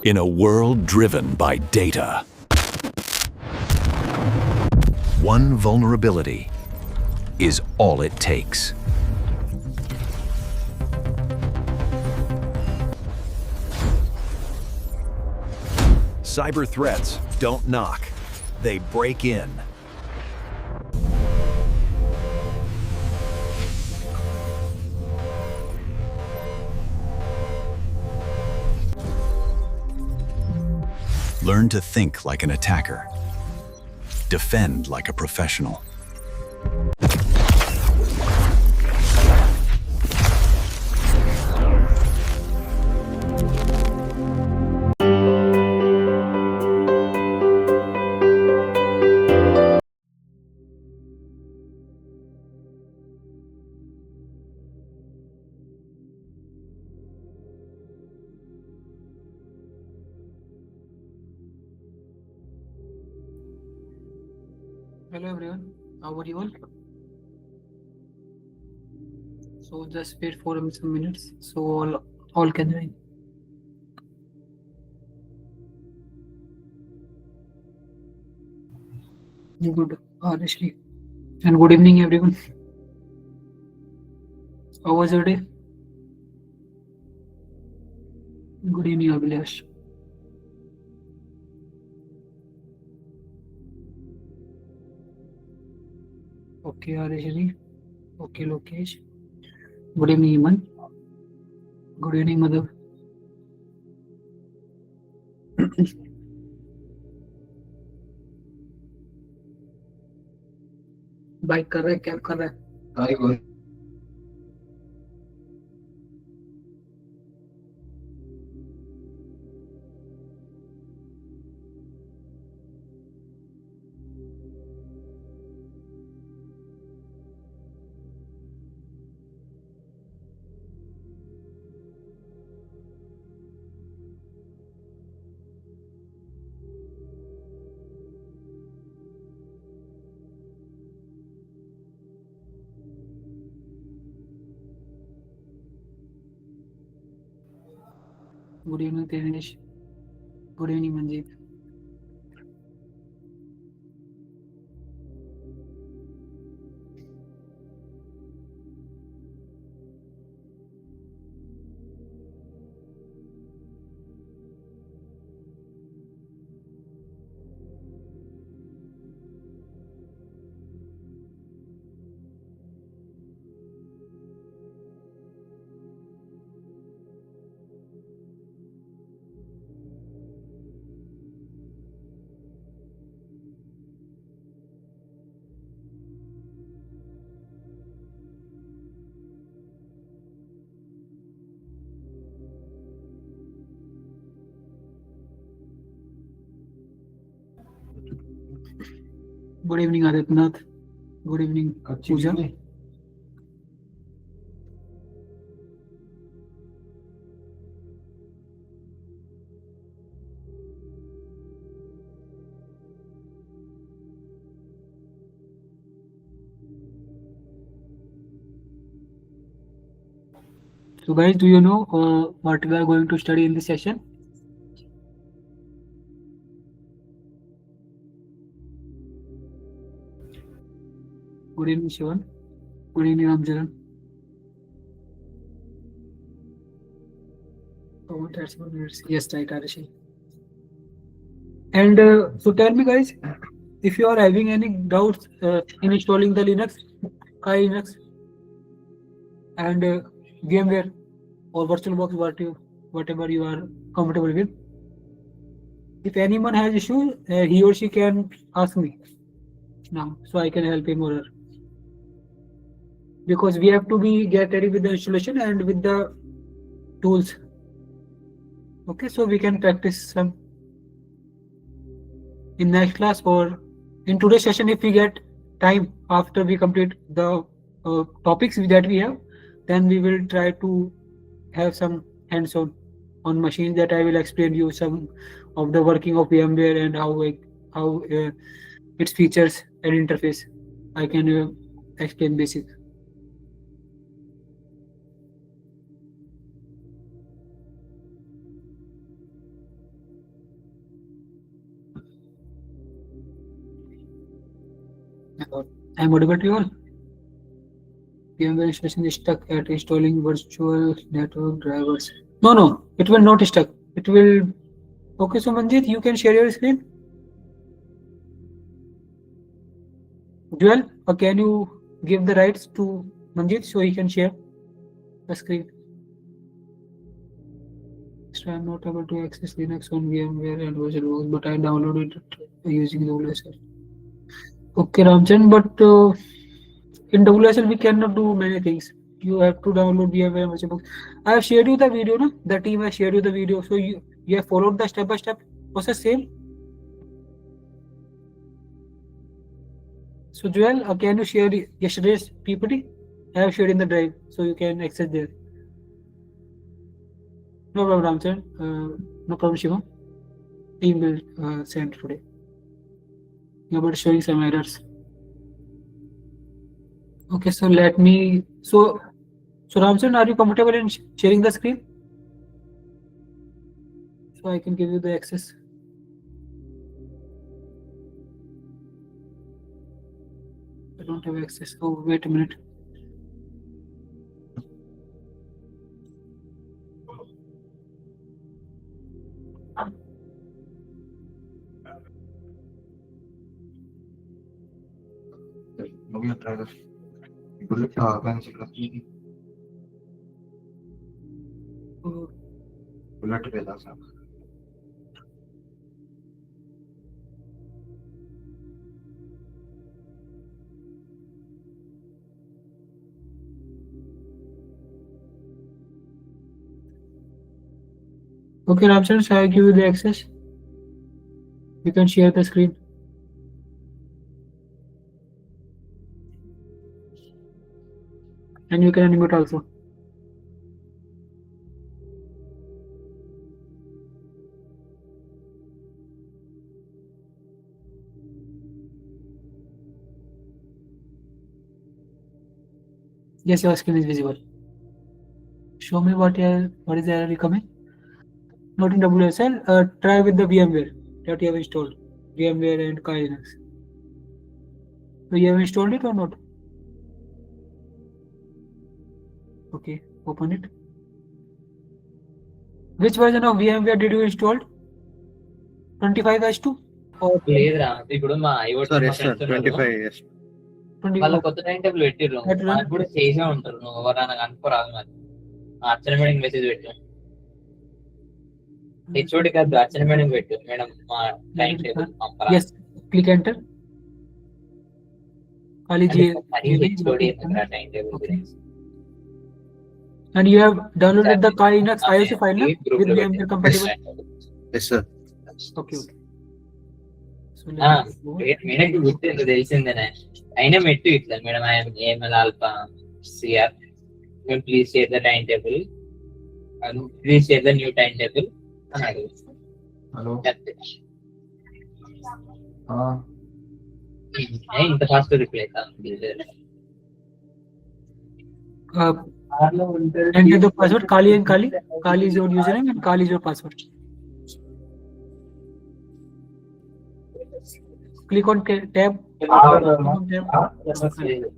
In a world driven by data, one vulnerability is all it takes. Cyber threats don't knock, they break in. Learn to think like an attacker. Defend like a professional. Hello everyone, how are you all? So just wait for some minutes so all can join. Good, Ashley. And good evening everyone. How was your day? Good evening Abhilash. Okay, Ashley. Okay, Lokesh. Good evening Iman. Good evening Madhav. Bike कर रहा है, cab कर रहा है. Good evening Dinesh. Good evening Manjeet. Good evening Aditnath. Good evening Pooja. So guys, do you know what we are going to study in this session? Good evening Shivan. Good evening Amjaran. Oh, that's 1 minute. Yes, right, Arishi. And so tell me guys, if you are having any doubts in installing the Linux, Linux and VMware or VirtualBox, whatever you are comfortable with. If anyone has issue, he or she can ask me now, so I can help him or her. Because we have to get ready with the installation and with the tools. Okay, so we can practice some in next class or in today's session if we get time after we complete the topics that we have, then we will try to have some hands-on on machines that I will explain you some of the working of VMware and how its features and interface. I can explain basic. I'm audible to you all. VMware installation is stuck at installing virtual network drivers. No, it will not stuck. It will. Okay, so Manjit, you can share your screen. Joel, can you give the rights to Manjit so he can share the screen? So I'm not able to access Linux on VMware and VirtualBox, but I downloaded it using the WSL. Okay, Ramchan, but in WSL we cannot do many things. You have to download VMware and VirtualBox. I have shared you the video, no? The team has shared you the video, so you have followed the step by step process same. So Joel, can you share yesterday's PPT? I have shared in the drive, so you can access there. No problem, Ramchan. No problem, Shivam. Team will send today. You're about showing some errors. Okay, so let me. So Ramchan, are you comfortable in sharing the screen? So I can give you the access. I don't have access. Oh, wait a minute. Okay, Ramchan, shall I give you the access? You can share the screen. And you can unmute also. Yes, your screen is visible. Show me what is the error coming. Not in WSL. Try with the VMware that you have installed. VMware and Kali Linux. So you have installed it or not? Okay, open it. Which version of VMware did you install? 25H2 or లేదురా ఇప్పుడు మా IoT sir మా yes sir friends ఉన్నారు 25 yes 20? వాళ్ళ కొత్త time table పెట్టిర్రు That run- నాకు కూడా చేసే ఉంటారు నువ్వు ఎవరైనా కనుక్కోరాదు మరి అర్చన మేడం మెసేజ్ పెట్టు హెచ్ఓడి కాదు అర్చన మేడం పెట్టు మేడం మా టైం టేబుల్ పంపరా Yes, click enter. Kali G. HOD time table Okay. గురించి And you have downloaded the Kali Linux IOC file now Group with లో VMware పెట్టు. compatible. Yes sir Okay. So ఆ, let me go. మేడంకి గుర్తు ఎందుకు తెలిసిందేనే అయినా మెట్టు ఇట్లా మేడం ఏఎంఎల్ ఆల్ఫా సిఆర్ మేము please share the time table please share the new time table అని అడుగు హలో ఇంత fast reply Enter the password Kali and Kali. Kali is your username and Kali is your password. Click on tab.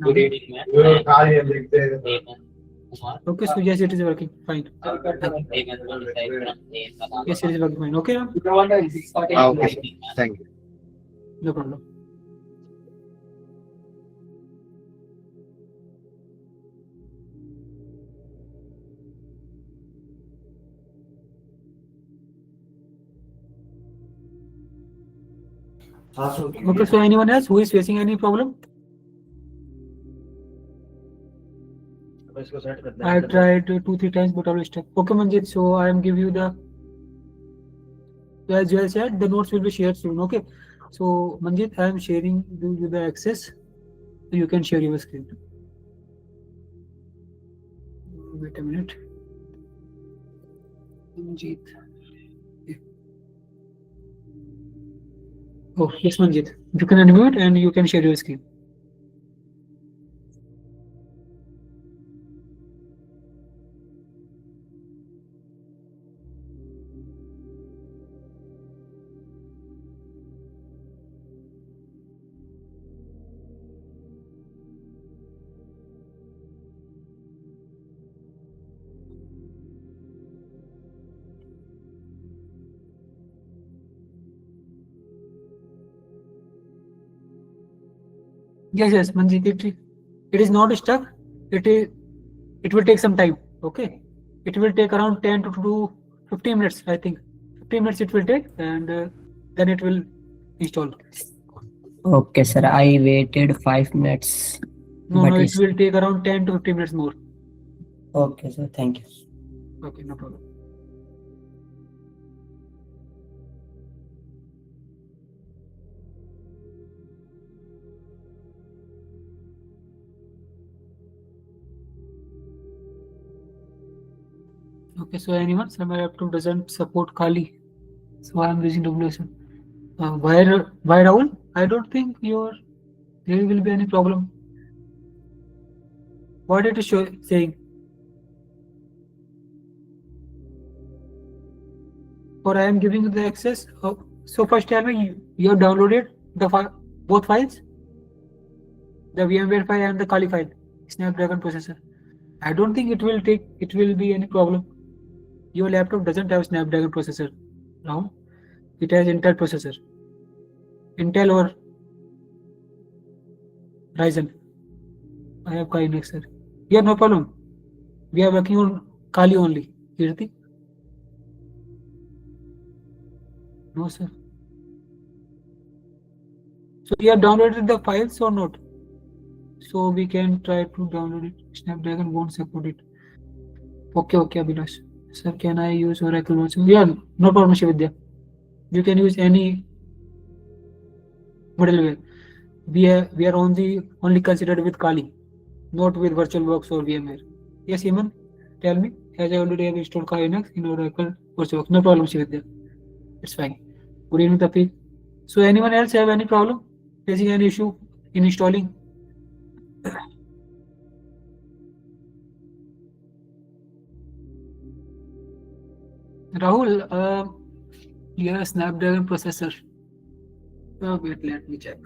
Good evening Okay, so yes, it is working fine. Yes, it is working fine. Okay, Ram? Okay thank you No problem. Okay, so anyone else who is facing any problem? I have tried 2-3 times, but always stuck. Okay, Manjit. So I am give you the, as you said, the notes will be shared soon. Okay. So Manjit, I am sharing you the access, so you can share your screen. Wait a minute. Manjit. Oh yes, Manjit. You can unmute and you can share your screen. Yes, Manjeet, it is not stuck. It will take some time. Okay, it will take around 10 to 15 minutes. I think 15 minutes it will take, and then it will install. Okay, sir. I waited 5 minutes. No, but it it's will take around 10 to 15 minutes more. okay, sir. Thank you. Okay, no problem. Okay, so anyone, some laptop doesn't support Kali, so I'm using WSM. Why Rahul? I don't think there will be any problem. What it is saying? Or I am giving you the access. So first tell me you have downloaded both files, the VMware file and the Kali file, Snapdragon processor. I don't think it will be any problem. Your laptop doesn't have Snapdragon processor now. It has Intel processor. Intel or Ryzen. I have Kali next, sir. Yeah, no problem. We are working on Kali only. Kirti? No, sir. So you have downloaded the files or not? So we can try to download it. Snapdragon won't support it. Okay, Abhilash. Sir, can I use Oracle also? Yeah, no problem, Shividya. You can use any middleware. We are only considered with Kali, not with VirtualBox or VMware. Yes, Iman, tell me. As I already have installed Kali Linux in Oracle VirtualBox. No problem, Shividya. It's fine. Good evening, Tafiq. So anyone else have any problem? Facing any issue in installing? Rahul, you have a Snapdragon processor. Oh, wait, let me check.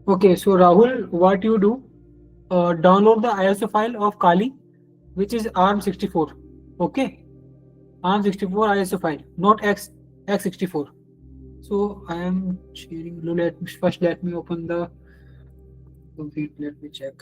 Okay, so Rahul, what you do, download the ISO file of Kali, which is ARM64. Okay, ARM64 ISO file, not x64. So I am sharing. Let me open the. Wait, let me check.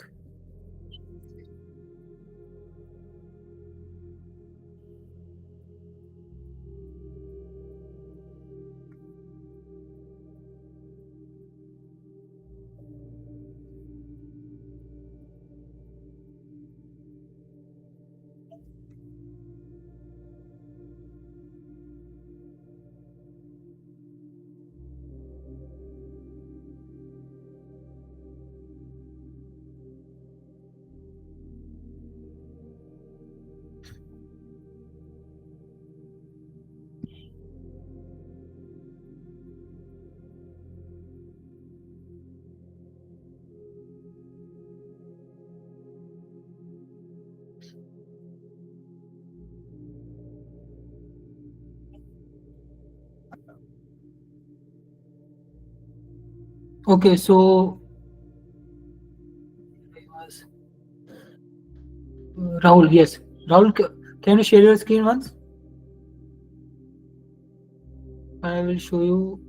Okay, so Rahul, yes. Rahul, can you share your screen once? I will show you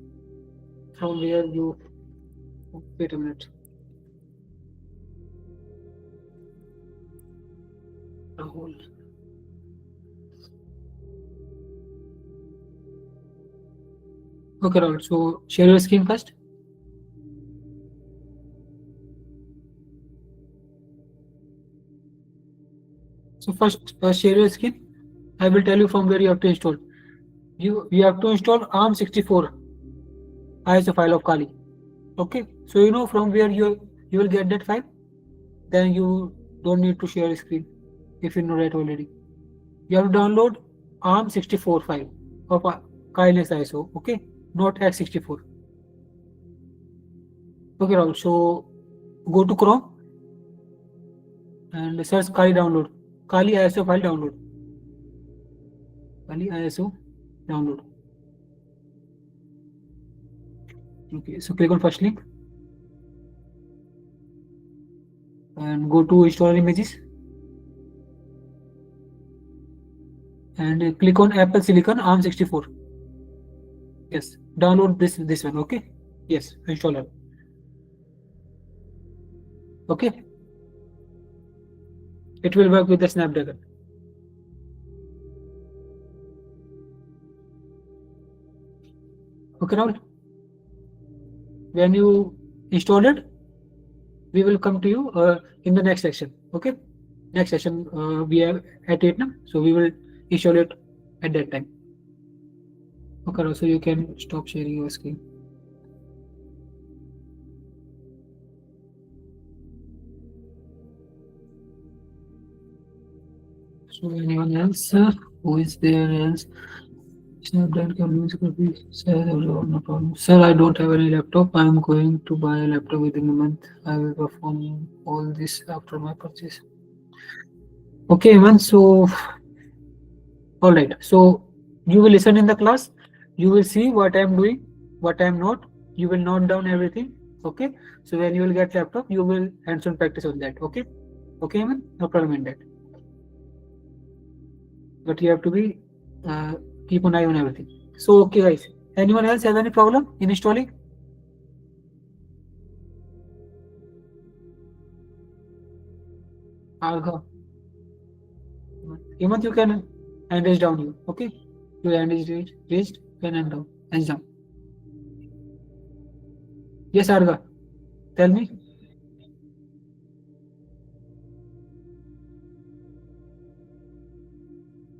from where you. Wait a minute. Rahul. Okay, Rahul. So share your screen first. So first share your screen. I will tell you from where you have to install. You have to install ARM64 ISO file of Kali. Okay, so you know from where you will get that file. Then you don't need to share a screen if you know that already. You have to download ARM64 file of Kali Linux ISO. Okay, not x64. Okay, Rahul. So go to Chrome and search Kali download. Kali ISO file download. Kali ISO download. Okay, so click on first link and go to installer images and click on Apple Silicon ARM64. Yes, download this one. Okay, yes, installer. Okay, it will work with the Snapdragon. Okay, Rahul. When you install it, we will come to you in the next section. Okay, next session we are at 8 now, so we will install it at that time. Okay, so you can stop sharing your screen. So anyone else who is there else? Snapdragon can use no problem. Sir, I don't have any laptop. I am going to buy a laptop within a month. I will perform all this after my purchase. Okay, man. So, all right. So you will listen in the class. You will see what I am doing, what I am not. You will note down everything. Okay. So when you will get laptop, you will hands-on practice on that. Okay. Okay, man. No problem in that. But you have to be keep an eye on everything. So okay, guys. Anyone else have any problem in installing? Arga. Hemant, you can hand raise down you. Okay. Your hand is raised. Can hand down. Hands down. Yes, Arga. Tell me.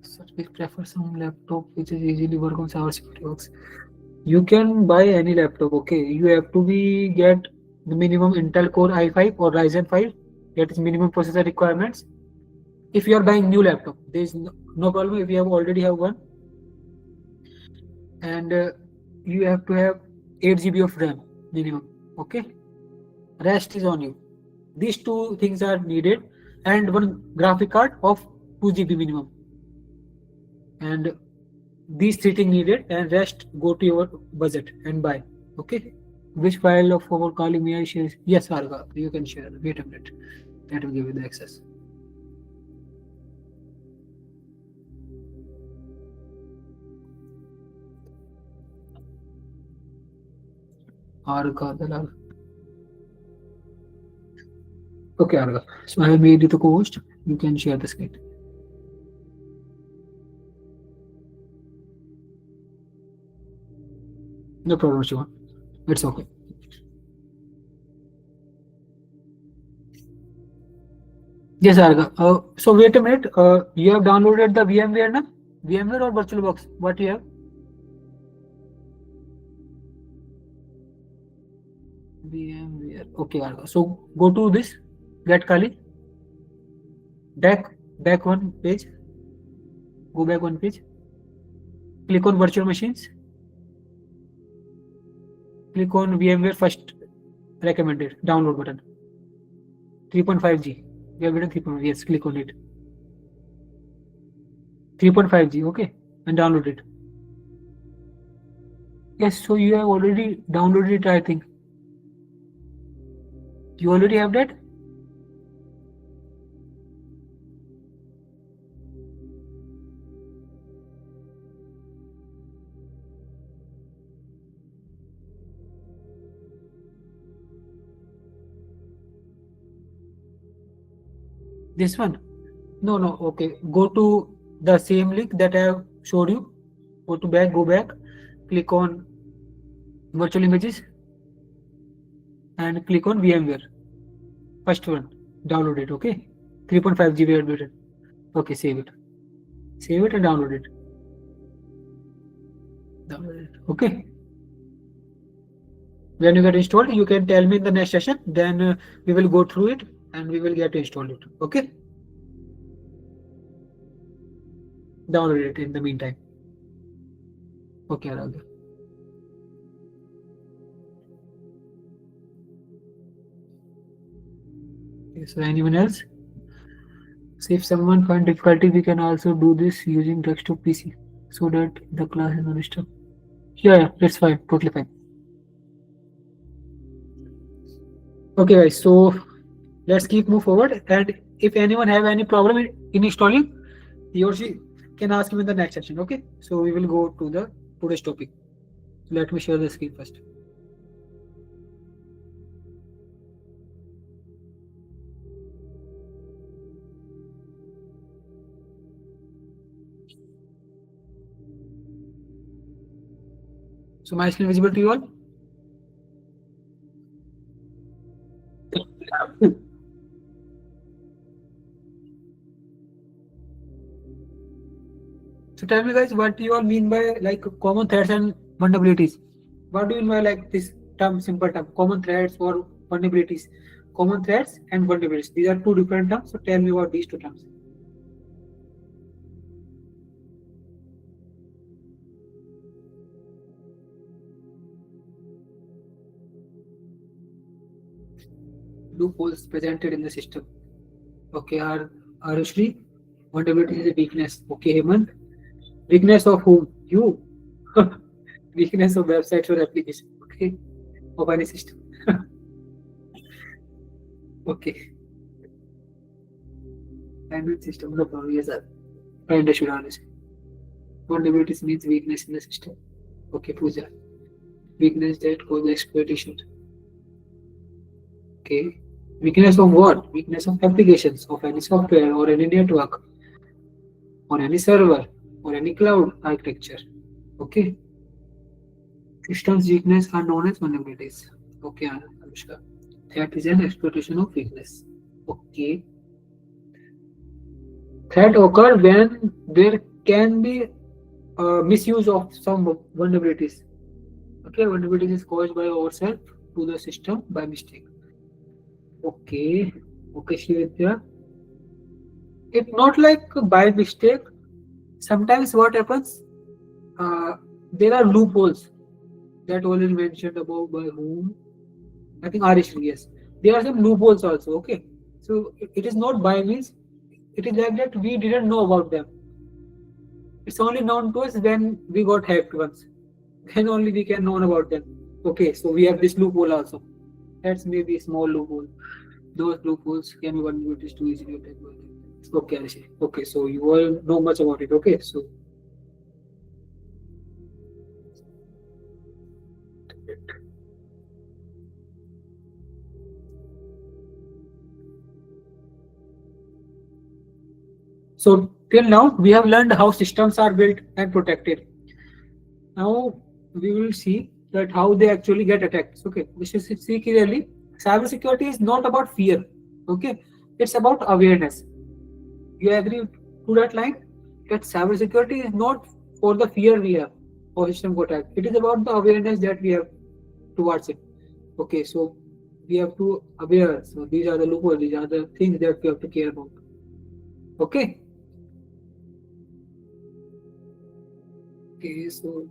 Sir, we prefer some laptop which is easily work on cybersecurity works. You can buy any laptop. Okay. You have to be get the minimum Intel Core i5 or Ryzen 5. That is minimum processor requirements. If you are buying new laptop, there is no problem if you have already have one, and you have to have 8 GB of RAM minimum. Okay, rest is on you. These two things are needed, and one graphic card of 2 GB minimum, and these three things needed, and rest go to your budget and buy. Okay, which file of our calling may I share? Yes, Arga, you can share. Wait a minute, that will give you the access. Arga Dalal. Okay, Arga. So I have made you the co-host. You can share the screen. No problem, Shiva. It's okay. Yes, Arga. So wait a minute. You have downloaded the VMware now? VMware or VirtualBox? What you have? VMware. Okay, Arga. So go to this. Get Kali. Back one page. Go back one page. Click on virtual machines. Click on VMware first recommended download button. 3.5G. We have written 3.5. Yes, click on it. 3.5G. Okay, and download it. Yes, so you have already downloaded it, I think. You already have that? This one? No, okay. Go to the same link that I have showed you. Go back, click on virtual images and click on VMware. First one, download it, okay? 3.5 GB admitted. Okay, save it. Save it and download it. Okay. When you get installed, you can tell me in the next session. Then we will go through it and we will get to install it. Okay. Download it in the meantime. Okay, Arga. Okay, so anyone else? So if someone find difficulty, we can also do this using desktop PC. so that the class is undisturbed. Yeah, that's fine, totally fine. Okay guys, so let's keep move forward, and if anyone have any problem in installing, he or she can ask him in the next section. Okay, so we will go to the today's topic. Let me share the screen first. So my screen visible to you all? So tell me guys, what do you all mean by like common threats and vulnerabilities? What do you mean by like this term, simple term, common threats or vulnerabilities? Common threats and vulnerabilities. These are two different terms. So tell me about these two terms. Loopholes presented in the system. Okay, Arushri, vulnerability is a weakness. Okay, Hemant. Weakness of whom? You. Weakness of websites or application. Okay, of any system. Okay. Bandwidth system, no problem. Yes, sir. I understood honestly. Vulnerabilities means weakness in the system. Okay, Pooja. Weakness that causes exploitation. Okay. Weakness of what? Weakness of applications, of any software or any network, or any server, or any cloud architecture. Okay. Systems weakness are known as vulnerabilities. Okay, Anushka. That is an exploitation of weakness. Okay. Threat occur when there can be misuse of some vulnerabilities. Okay, vulnerabilities is caused by ourselves to the system by mistake. Okay, okay, Shivitya. It's not like by mistake. Sometimes what happens, there are loopholes that already mentioned about by whom. I think Arish, yes. There are some loopholes also. Okay, so it is not by means. It is like that we didn't know about them. It's only known to us when we got hacked once. Then only we can know about them. Okay, so we have this loophole also. That's maybe a small loophole. Those loopholes can be vulnerabilities too easily. Okay, Arish. Okay, so you all know much about it. Okay, so till now we have learned how systems are built and protected. Now we will see that how they actually get attacked. Okay, we should see clearly. Cybersecurity is not about fear. Okay, it's about awareness. You agree to that line? That cybersecurity is not for the fear we have of system attack. It is about the awareness that we have towards it. Okay, so we have to aware. So these are the loopholes. These are the things that we have to care about. Okay. Okay, so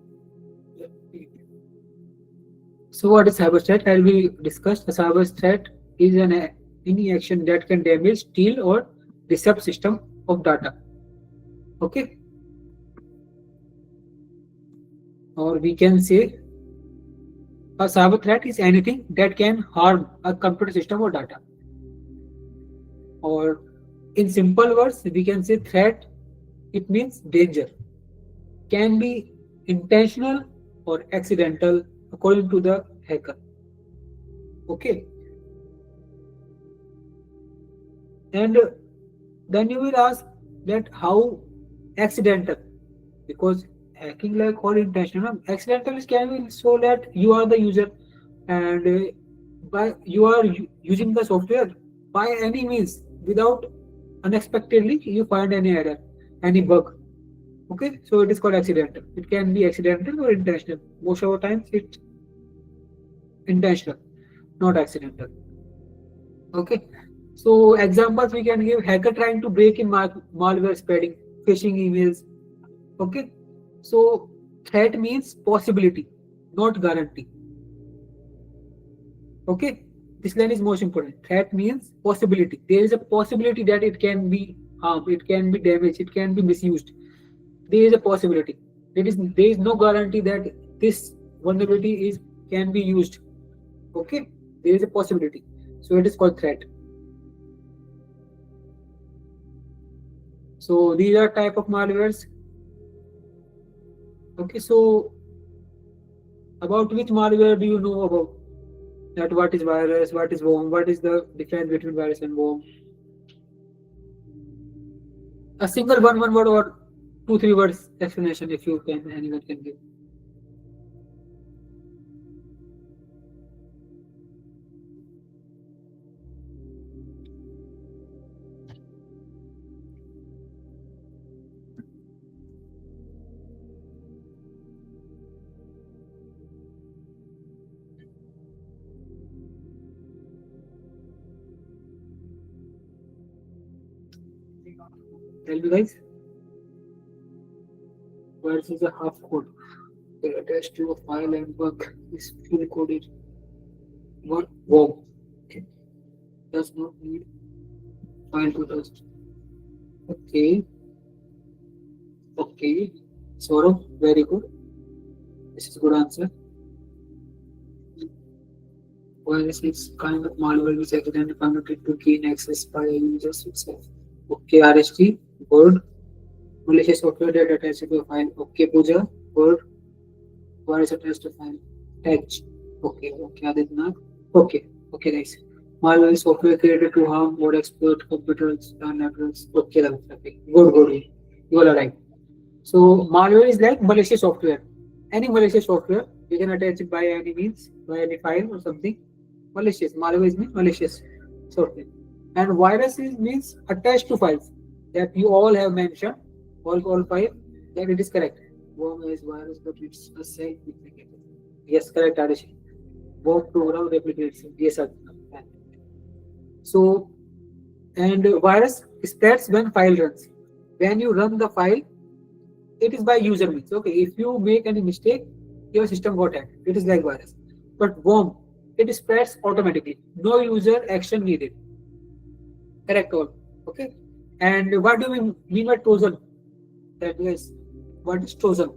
what is cyber threat? As we discussed, a cyber threat is any action that can damage, steal, or disrupt system of data. Okay, or we can say a cyber threat is anything that can harm a computer system or data. Or in simple words, we can say threat. It means danger. Can be intentional or accidental according to the hacker. Okay. And then you will ask that how accidental, because hacking like or intentional, accidental can be so that you are the user and by you are using the software by any means without unexpectedly you find any error, any bug. Okay, so it is called accidental. It can be accidental or intentional. Most of the times it's intentional, not accidental. Okay, so examples we can give: hacker trying to break in malware spreading, phishing emails. Okay, so threat means possibility, not guarantee. Okay, this line is most important. Threat means possibility. There is a possibility that it can be harmed, it can be damaged, it can be misused. There is a possibility. there is no guarantee that this vulnerability can be used. Okay, there is a possibility. So it is called threat. So these are type of malwares. Okay, so about which malware do you know about? That what is virus, what is worm, what is the difference between virus and worm? A single one word or 2-3 words explanation if you can, anyone can give. Tell me guys. Virus is a half code. They attached to a file and work is full coded. What worm? Okay. Does not need file to trust. Okay. Okay. Saurabh, very good. This is a good answer. Virus is kind of malware which accidentally permitted to gain access by a user itself. Okay, RST, word. Malicious software that attached to a file. Okay, Pooja, word. Virus attached to file. Touch. Okay, Aditya. Okay, guys. Malware is software created to harm or exploit computers and networks. Okay, good. You are right. So malware is like malicious software. Any malicious software you can attach it by any means, by any file or something. Malicious. Malware is means malicious software. And virus means attached to files that you all have mentioned, all 5, that it is correct. Worm is virus, but it's a self-replicator. Yes, correct, Adishi. Worm program replicates. Yes, sir. So, and virus spreads when file runs. When you run the file, it is by user means. Okay, if you make any mistake, your system got hacked. It is like virus. But worm, it spreads automatically. No user action needed. Correct all. Okay. And what do we mean by Trojan? That is, what is Trojan?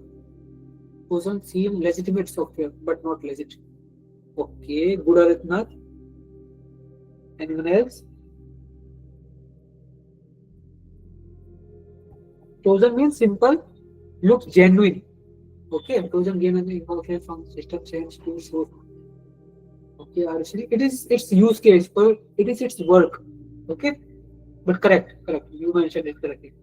Trojan seem legitimate software, but not legit. Okay, good Aditnath. Anyone else? Trojan means simple, looks genuine. Okay, Trojan gain an information from system change to source. Okay, Arshri, it is its use case, but it is its work. Okay, but correct. You mentioned it correctly.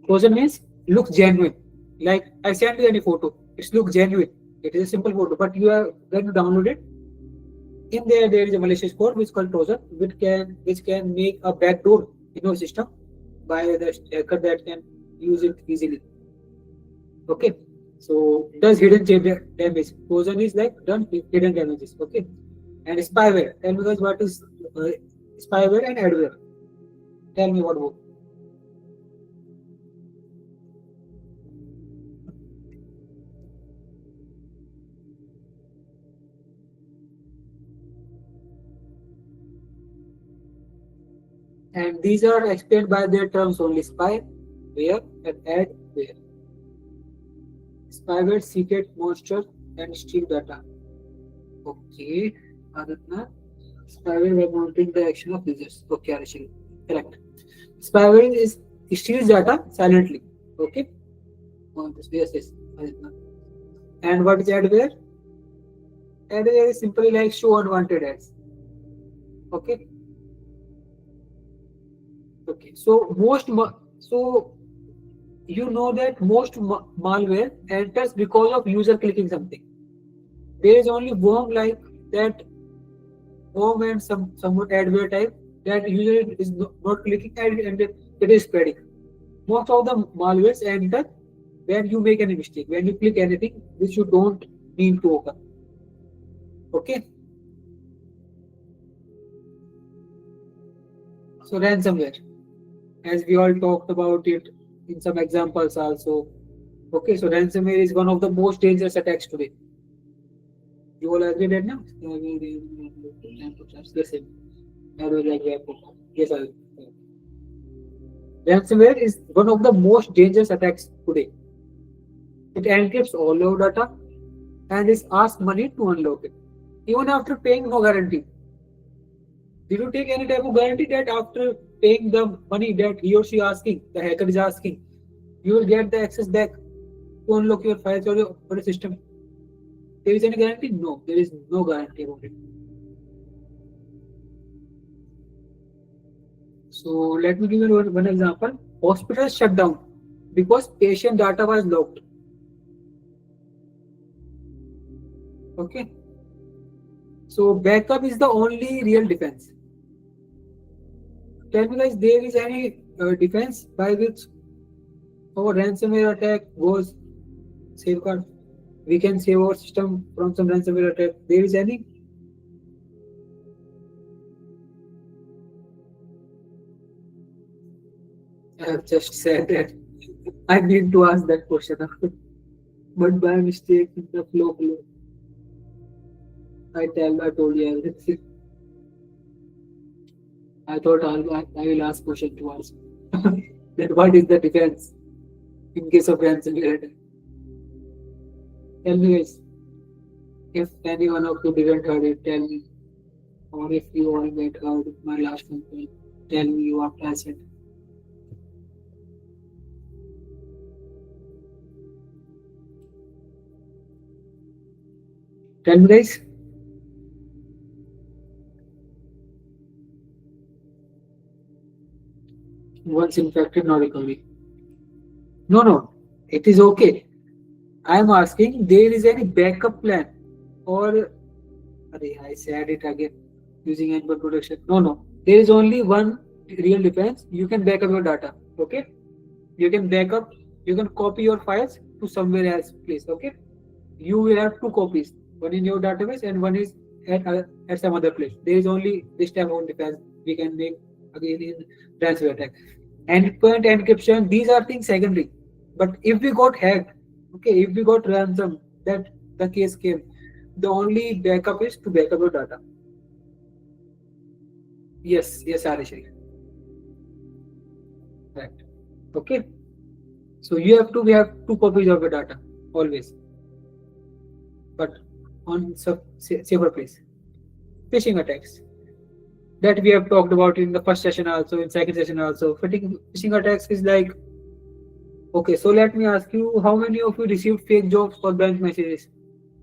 Trojan means looks genuine. Like I sent you any photo, it looks genuine. It is a simple photo, but you are going to download it. In there is a malicious code which is called Trojan, which can make a backdoor in your system by the hacker that can use it easily. Okay, so does hidden damage. Trojan is like done hidden damages. Okay, and spyware. Tell me guys what is spyware and adware. Tell me what both. And these are explained by their terms only: spyware and adware. Spyware secret monster and steal data. Okay, Aditya. Spyware by monitoring the action of users. Okay, Arishil. Correct. Spyware is steals data silently. Okay. Yes, Aditya. And what is adware? Adware is simply like show unwanted ads. Okay. Okay. So you know that most malware enters because of user clicking something. There is only worm like that, worm and somewhat adware type that user is not clicking and it is spreading. Most of the malwares enter when you make any mistake, when you click anything which you don't need to open. Okay. So ransomware, as we all talked about it in some examples also. Okay, so ransomware is one of the most dangerous attacks today. You all agree that now? Yes, ransomware is one of the most dangerous attacks today. It encrypts all your data and is asked money to unlock it. Even after paying, no guarantee. Did you take any type of guarantee that after paying the money that he or she asking, the hacker is asking, you will get the access back to unlock your files or your system? There is any guarantee? No, there is no guarantee about it. So let me give you one example. Hospitals shut down because patient data was locked. Okay. So backup is the only real defense. Tell me guys, there is any defense by which our ransomware attack goes safeguard? We can save our system from some ransomware attack. There is any? I have just said that. I need to ask that question, but by mistake in the flow. I told you everything. I thought I will ask question to ask. Then what is the defense in case of ransomware attack? Tell me guys. If any one of you didn't heard it, tell me. Or if you all get heard my last complaint, tell me you after I said. Tell me guys. Once infected, no recovery. No. It is okay. I am asking, there is any backup plan or I said it again using endpoint protection. No. There is only one real defense. You can back up your data. Okay. You can back up. You can copy your files to somewhere else place. Okay. You will have two copies. One in your database and one is at some other place. There is only this type of defense we can make again in ransomware attack. Endpoint encryption, these are things secondary. But if we got hacked, okay, if we got ransom, that the case came, the only backup is to back up your data. Yes, Arish. Right. Okay. So we have two copies of your data always, but on safer place. Phishing attacks that we have talked about in the first session also, in second session also. Phishing attacks is like, okay, so let me ask you, how many of you received fake jobs or bank messages?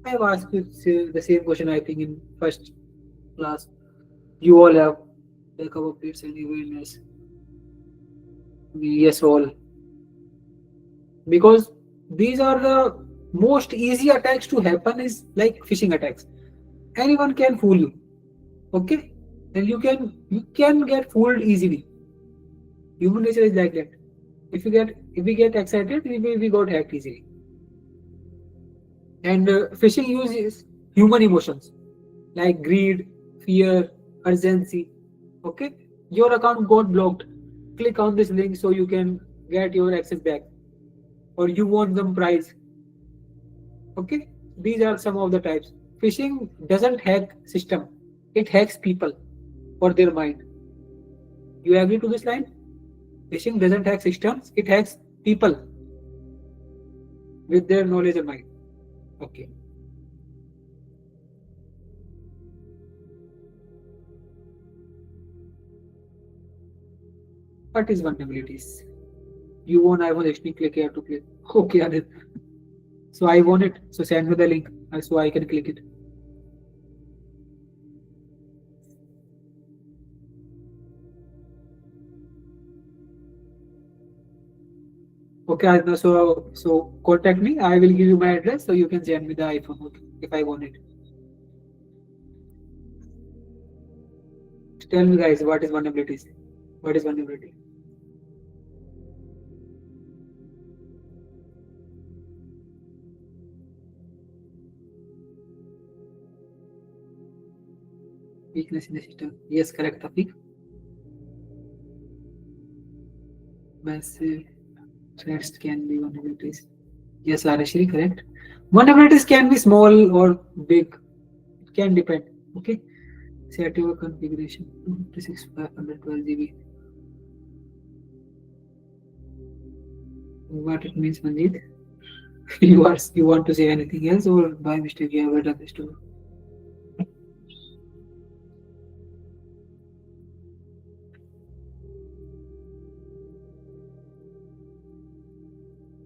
I have asked you the same question I think in first class. You all have backup updates and awareness. Yes, all. Because these are the most easy attacks to happen is like phishing attacks. Anyone can fool you. Okay? And you can get fooled easily. Human nature is like that. If we get excited, we got hacked easily. And phishing uses human emotions like greed, fear, urgency. Okay? Your account got blocked. Click on this link so you can get your access back. Or you want some prize. Okay? These are some of the types. Phishing doesn't hack system. It hacks people or their mind. You agree to this line? Phishing doesn't hack systems. It hacks people with their knowledge and mind. Okay. What is vulnerabilities? You want iPhone 16, click here to click. Okay, Adit. So I want it. So send me the link so I can click it. Okay, Adit, so contact me. I will give you my address so you can send me the iPhone. Okay, if I want it. Tell me guys, what is vulnerabilities? What is vulnerability? Weakness in the system. Yes, correct, Tafiq. Massive threats can be vulnerabilities. Yes, Arashri, correct. Vulnerabilities can be small or big. It can depend. Okay. Set your configuration. 26512 GB. What it means, Manjeet? you want to say anything else, or by mistake you have done this too?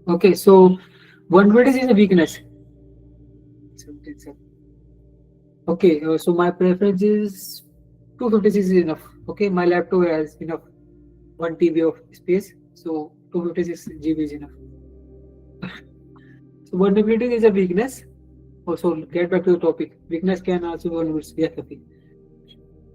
Okay, so vulnerability is a weakness. Okay, so my preference is 256 is enough. Okay, my laptop has enough 1 TB of space, so 256 GB is enough. So vulnerability is a weakness. Also, get back to the topic. Weakness can also be vulnerability. Yes, okay.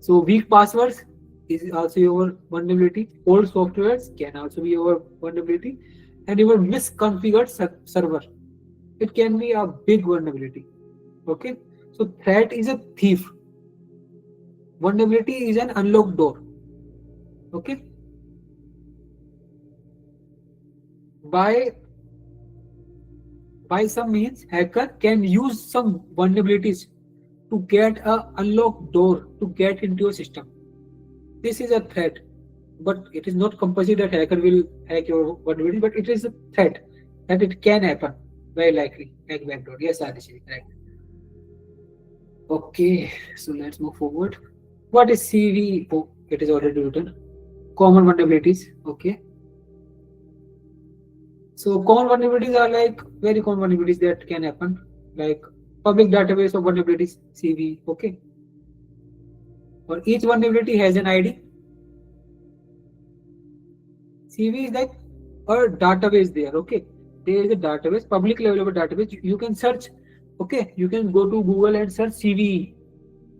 So weak passwords is also your vulnerability. Old softwares can also be your vulnerability, and your misconfigured server. It can be a big vulnerability. Okay, so threat is a thief. Vulnerability is an unlocked door. Okay, by some means, hacker can use some vulnerabilities to get a unlocked door to get into your system. This is a threat, but it is not compulsory that hacker will hack your vulnerability, but it is a threat that it can happen. Very likely, hack backdoor. Yes, Adishi, correct. Okay, so let's move forward. What is CV? Oh, it is already written. Common vulnerabilities. Okay. So common vulnerabilities are like very common vulnerabilities that can happen, like public database of vulnerabilities, CV. Okay. Or each vulnerability has an ID. CV is like a database there. Okay. There is a database, public level of a database. You can search. Okay. You can go to Google and search CV.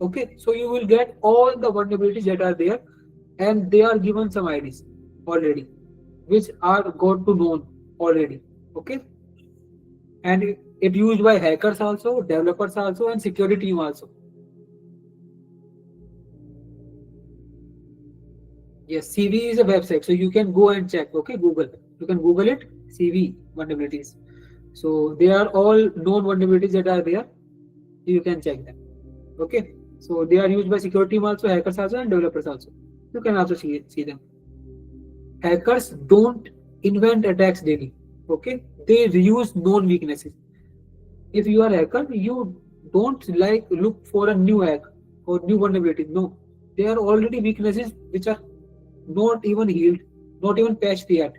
Okay. So you will get all the vulnerabilities that are there, and they are given some IDs already, which are got to known already. Okay. And it used by hackers also, developers also, and security team also. Yes, CV is a website, so you can go and check. Okay, Google. You can Google it. CV vulnerabilities. So they are all known vulnerabilities that are there. You can check them. Okay. So they are used by security team also, hackers also, and developers also. You can also see them. Hackers don't invent attacks daily. Okay, they reuse known weaknesses. If you are a hacker, you don't like look for a new hack or new vulnerability. No, there are already weaknesses which are not even healed, not even patched yet.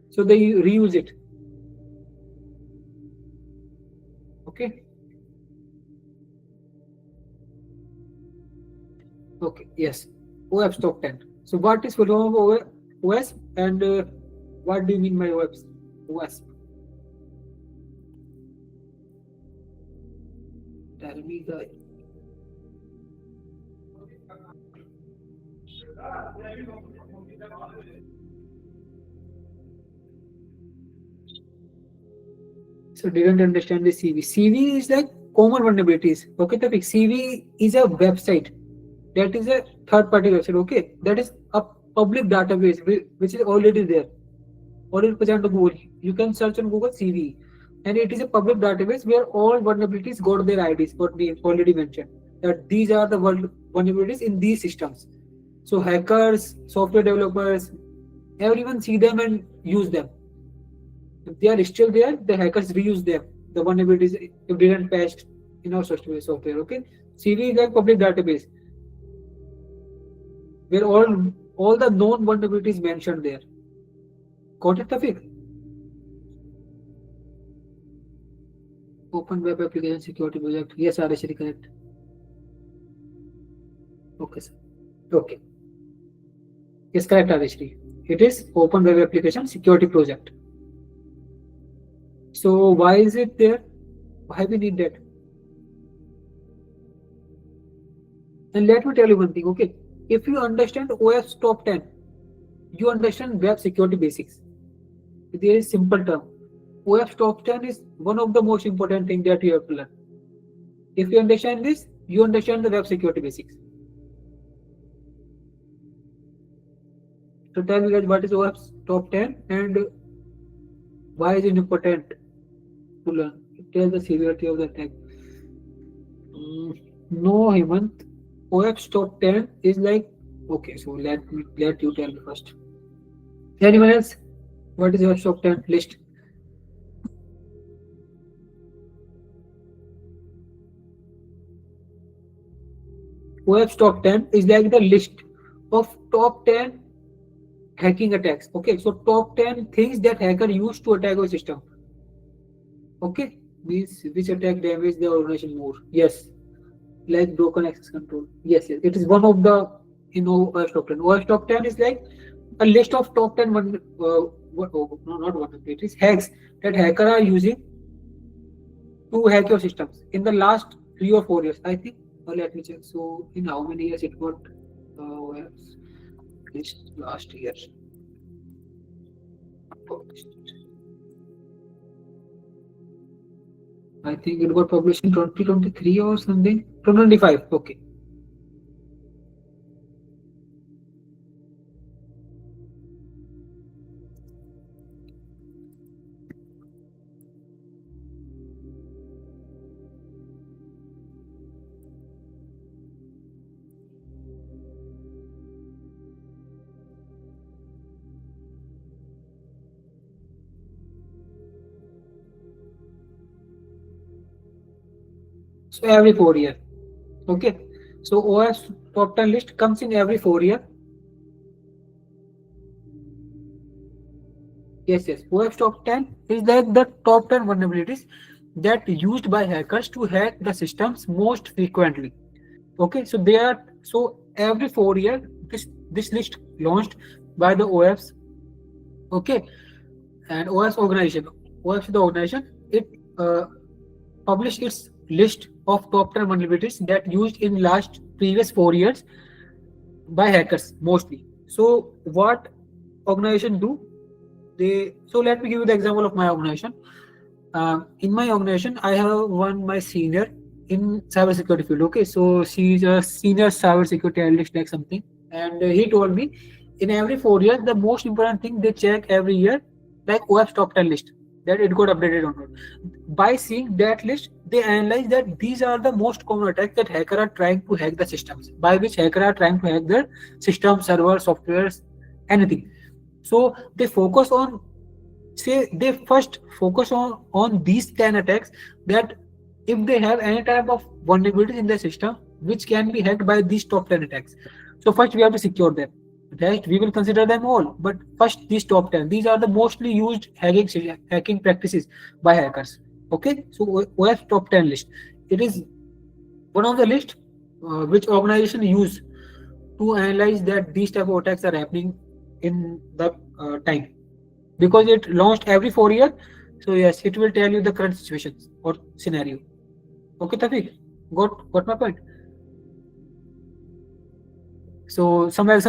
So they reuse it. Okay. Okay. Yes. OWASP top 10. So what is full form of OWASP, and what do you mean by OWASP? Tell me the. So didn't understand the CV. CV is like common vulnerabilities. Okay, topic. CV is a website. That is a third-party website. Okay, that is a public database which is already there, already present on Google. You can search on Google CV, and it is a public database where all vulnerabilities got their IDs. What we already mentioned, that these are the vulnerabilities in these systems. So hackers, software developers, everyone see them and use them. If they are still there, the hackers reuse them. The vulnerabilities if they didn't patched in our software. Okay, CV is like public database where all the known vulnerabilities mentioned there. Got it, Tafiq? Open Web Application Security Project. Yes, Arashri, correct. Okay, sir. Okay. Yes, correct, Arashri. It is Open Web Application Security Project. So why is it there? Why we need that? And let me tell you one thing, okay? If you understand OWASP top 10, you understand web security basics. There is simple term. OWASP top 10 is one of the most important things that you have to learn. If you understand this, you understand the web security basics. So tell me guys, what is OWASP top 10 and why is it important to learn? It tells the severity of the attack. No, Hemant. OWASP top 10 is like, okay, so let you tell me first. Anyone else? What is OWASP top 10 list? OWASP top 10 is like the list of top 10 hacking attacks. Okay, so top 10 things that hacker use to attack our system. Okay, these which attack damage the organization more. Yes, like broken access control. Yes, yes, it is one of the OWASP top 10. OWASP top 10 is like a list of top 10 no, not vulnerabilities, hacks that hacker are using to hack your systems in the last 3 or 4 years. I think. Let me check. So, in how many years it got this last year? I think it got published in 2023 or something. 2025. Okay. So every 4 years. Okay. So OWASP top 10 list comes in every 4 years. Yes, yes. OWASP top 10 is like the top 10 vulnerabilities that used by hackers to hack the systems most frequently. Okay, so they are every 4 years this list launched by the OWASP. Okay, and OWASP organization, OWASP the organization, it published its list of top 10 vulnerabilities that used in last previous 4 years by hackers mostly. So what organization do? So let me give you the example of my organization. In my organization, I have my senior in cybersecurity field. Okay, so she's a senior cybersecurity analyst, like something, and he told me in every 4 years the most important thing they check every year, like OWASP top 10 list, that it got updated or not. By seeing that list, they analyze that these are the most common attacks that hackers are trying to hack the systems, by which hackers are trying to hack their system, server, softwares, anything. So they focus on, they first focus on these 10 attacks, that if they have any type of vulnerabilities in the system which can be hacked by these top 10 attacks. So first we have to secure them. Rest we will consider them all, but first these top 10, these are the mostly used hacking practices by hackers. Okay, so OWASP top 10 list, it is one of the list which organization use to analyze that these type of attacks are happening in the time, because it launched every 4 years. So yes, it will tell you the current situation or scenario. Okay, Tafik, got my point? So some of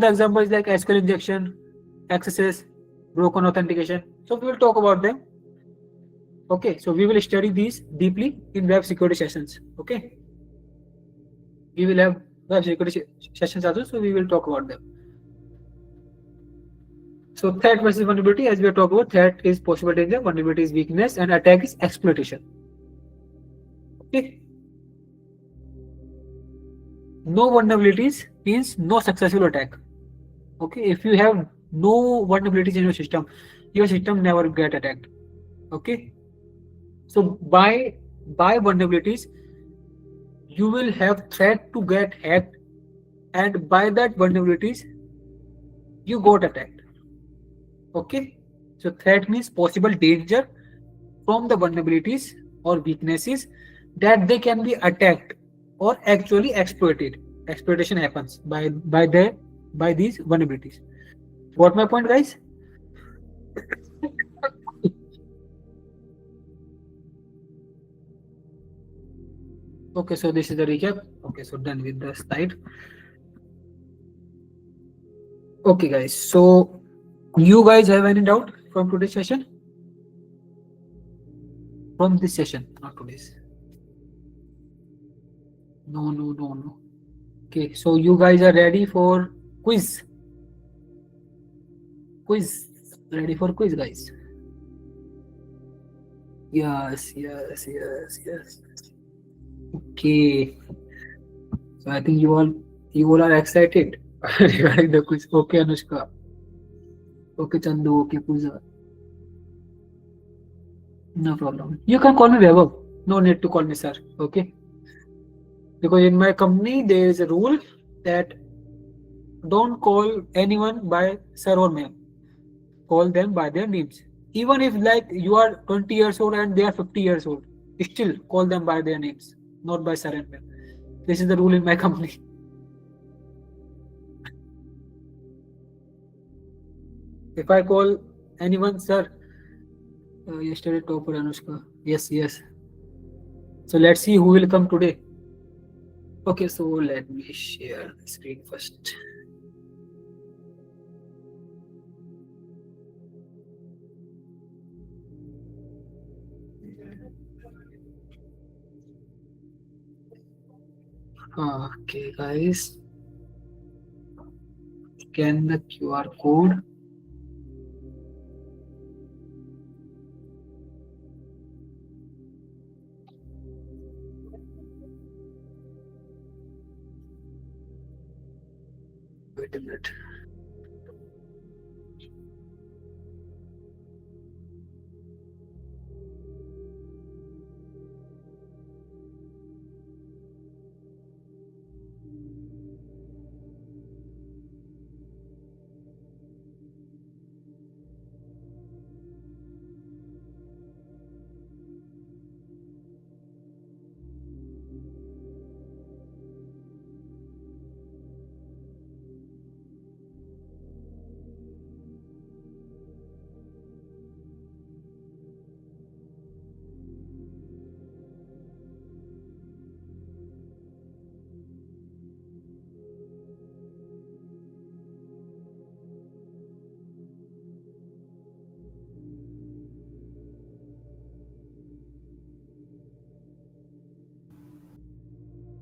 the examples like SQL injection, accesses, broken authentication. So we will talk about them. Okay, so we will study these deeply in web security sessions. Okay, we will have web security sessions also, so we will talk about them. So threat versus vulnerability, as we are talking about, threat is possible danger, vulnerability is weakness, and attack is exploitation. Okay. No vulnerabilities means no successful attack. Okay, if you have no vulnerabilities in your system never get attacked. Okay. So by vulnerabilities, you will have threat to get hacked, and by that vulnerabilities, you got attacked. Okay, so threat means possible danger from the vulnerabilities or weaknesses that they can be attacked or actually exploited. Exploitation happens by these vulnerabilities. What my point, guys? Okay, so this is the recap. Okay, so done with the slide. Okay, guys, so you guys have any doubt from today's session? From this session, not today's. No. Okay, so you guys are ready for quiz? Ready for quiz, guys? Yes. Okay, so I think you all are excited regarding the quiz. Okay, Anushka. Okay, Chandu. Okay, Pooja. No problem. You can call me Vaibhav. No need to call me sir. Okay. Because in my company there is a rule that don't call anyone by sir or ma'am. Call them by their names. Even if like you are 20 years old and they are 50 years old, still call them by their names, not by sir and ma'am. This is the rule in my company. If I call anyone sir, yesterday topper Anushka. Yes, yes. So let's see who will come today. Okay, so let me share the screen first. Okay, guys. Scan the QR code. Wait a minute.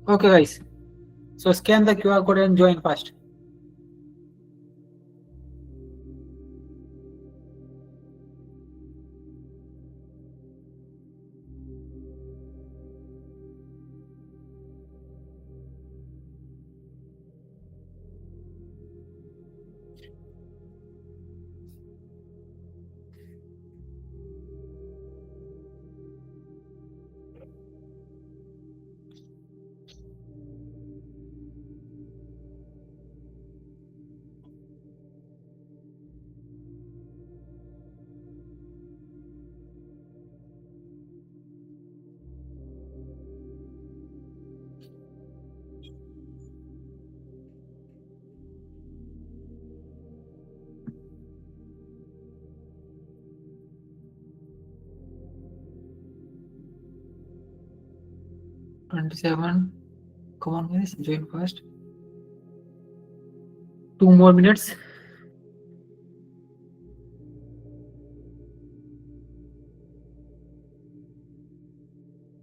Okay, guys. So scan the QR code and join fast. $27. Come on, guys, join fast. 2 more minutes.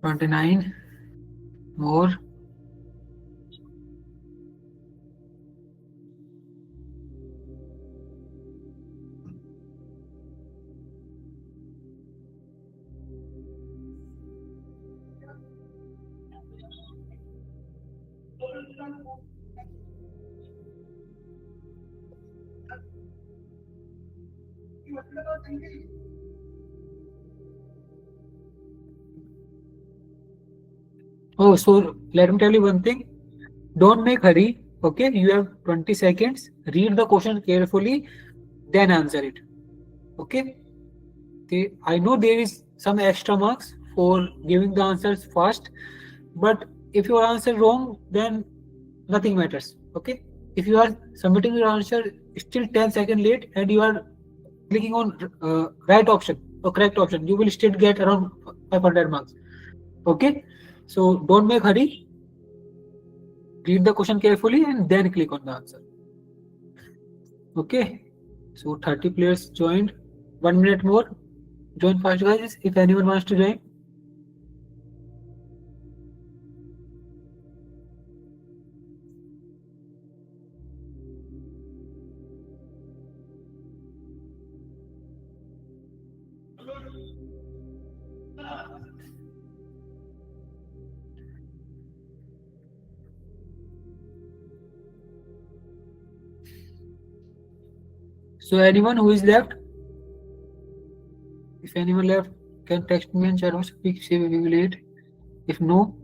$29. More. Oh, so let me tell you one thing. Don't make hurry. Okay, you have 20 seconds. Read the question carefully, then answer it. Okay. I know there is some extra marks for giving the answers fast, but if you answer wrong, then nothing matters. Okay. If you are submitting your answer still 10 seconds late and you are clicking on right option or correct option, you will still get around 500 marks. Okay. So don't make hurry. Read the question carefully and then click on the answer. Okay. So 30 players joined. 1 minute more. Join fast, guys, if anyone wants to join. So anyone who is left, if anyone left, can text me and chat or speak, say we will wait. If no,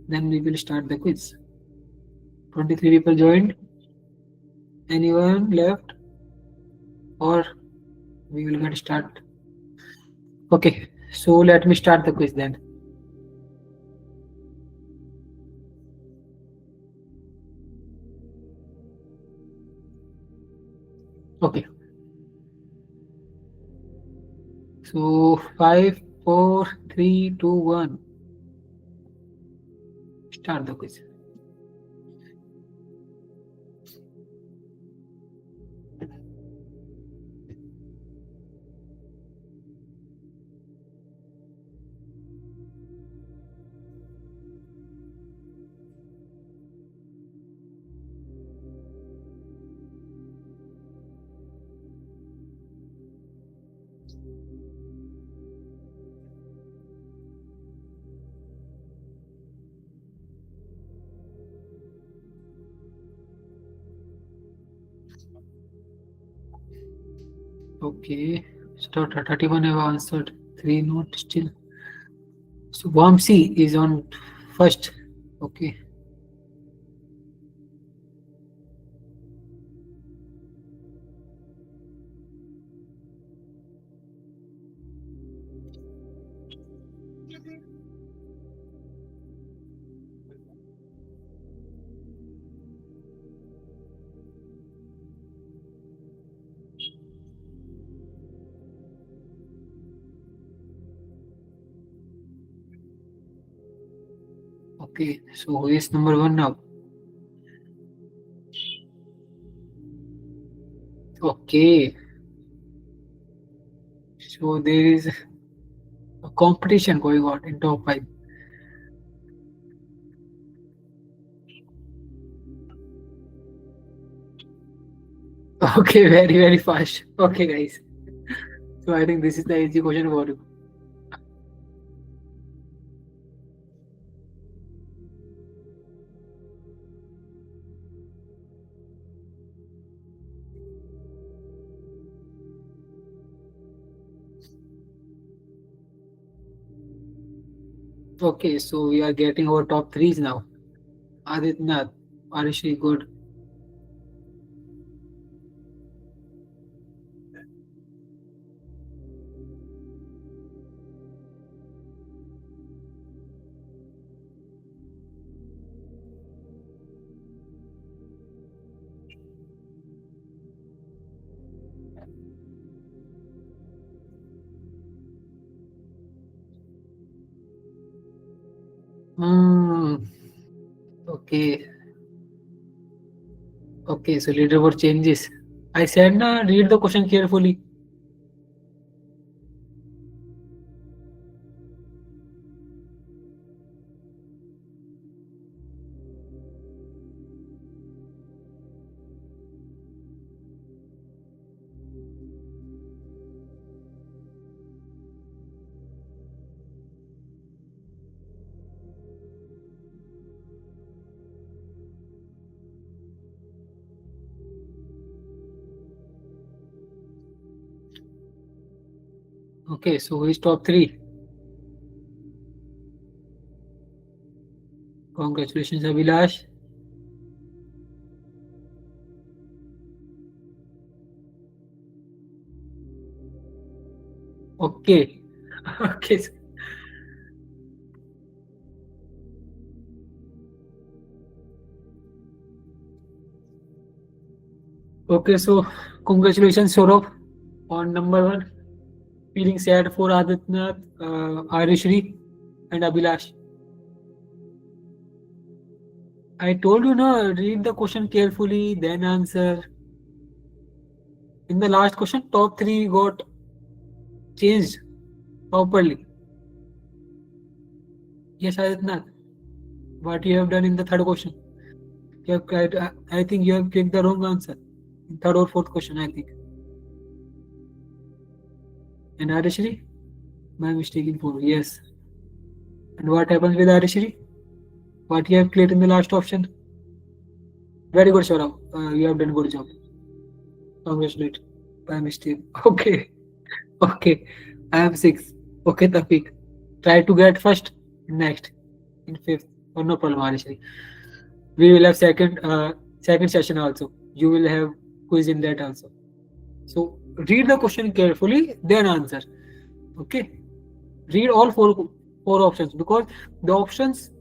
then we will start the quiz. 23 people joined. Anyone left? Or we will get start. Okay, so let me start the quiz then. Okay. So 5, 4, 3, 2, 1. Start the quiz. Okay, so 31 have answered, 3 not still. So Vamsi is on first. Okay. Okay, so who is number 1 now? Okay. So there is a competition going on in top 5. Okay, very fast. Okay, guys. So I think this is the easy question for you. Okay, so we are getting our top 3s now. Aditnath, Arishi, good. Okay. Okay, so leaderboard changes. I said na, read the question carefully. Okay, so who is top 3? Congratulations, Abhilash. Okay. Okay. Okay, so congratulations, Saurabh, on number 1. Feeling sad for Aditnath, Arishri, and Abhilash. I told you, no, read the question carefully, then answer. In the last question, top 3 got changed properly. Yes, Aditnath. What you have done in the third question? You have tried, I think you have clicked the wrong answer. In third or fourth question, I think. And Arishri? My mistake in 4. Yes. And what happens with Arishri? What you have clicked in the last option? Very good, Saurabh. You have done good job. Congratulations. By mistake. Okay. Okay. I am 6. Okay, Tafiq. Try to get first, next, in 5th. or no problem, Arishri. We will have second session also. You will have quiz in that also. So read the question carefully, then answer. Okay. Read all four options, because the options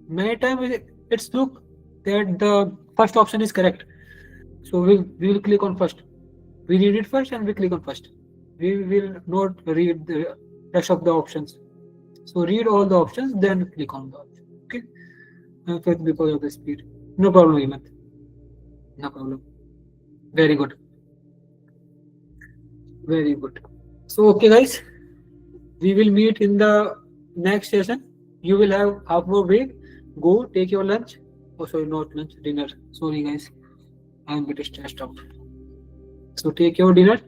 many times it's look that the first option is correct. So we will click on first. We read it first and we click on first. We will not read the rest of the options. So read all the options, then click on the option. Okay. Because of the speed. No problem, Hemant. No problem. Very good. Very good. So okay, guys. We will meet in the next session. You will have half more break. Go take your lunch. Oh, sorry, not lunch, dinner. Sorry, guys. I'm a bit stressed out. So take your dinner.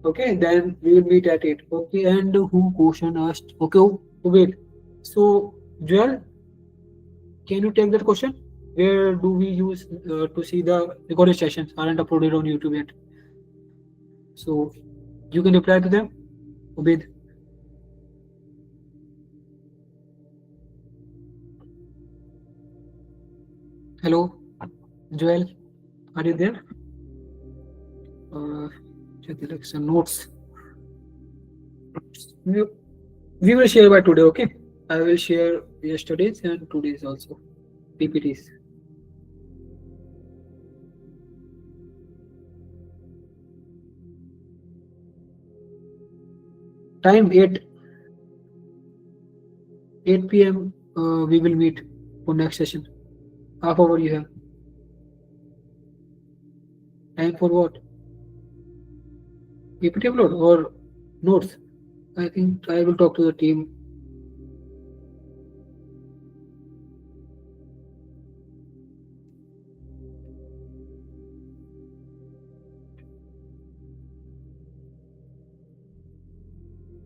Okay, then we will meet at 8. Okay, and who question asked? Okay, wait. So, Joel, can you take that question? Where do we use to see the recorded sessions aren't uploaded on YouTube yet? So, you can reply to them, Obed. Hello, Joel, are you there? Selection notes. We will share by today, okay? I will share yesterday's and today's also. PPTs. Time 8 p.m. We will meet for next session. Half hour you have. Time for what? PPT upload or notes? I think I will talk to the team.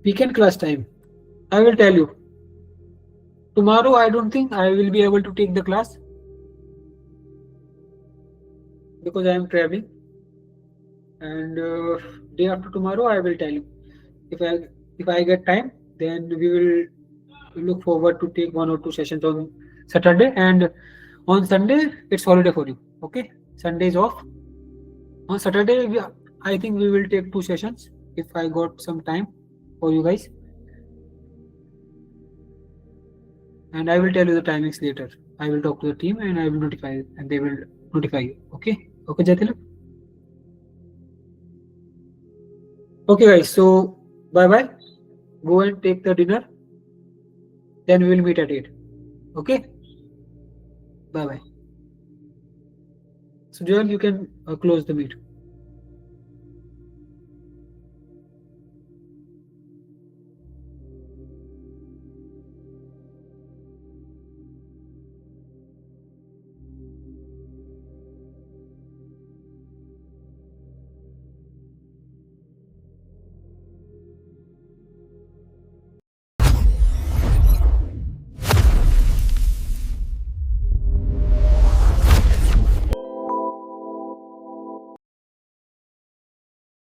Weekend class time. I will tell you. Tomorrow I don't think I will be able to take the class because I am traveling. And day after tomorrow I will tell you. If I get time, then we will look forward to take 1 or 2 sessions on Saturday, and on Sunday it's holiday for you. Okay, Sunday is off. On Saturday I think we will take 2 sessions if I got some time for you guys, and I will tell you the timings later. I will talk to the team and I will notify you, and they will notify you. Okay, Jatil. Okay, guys. So bye bye. Go and take the dinner. Then we will meet at 8. Okay. Bye bye. So Joel, you can close the meet.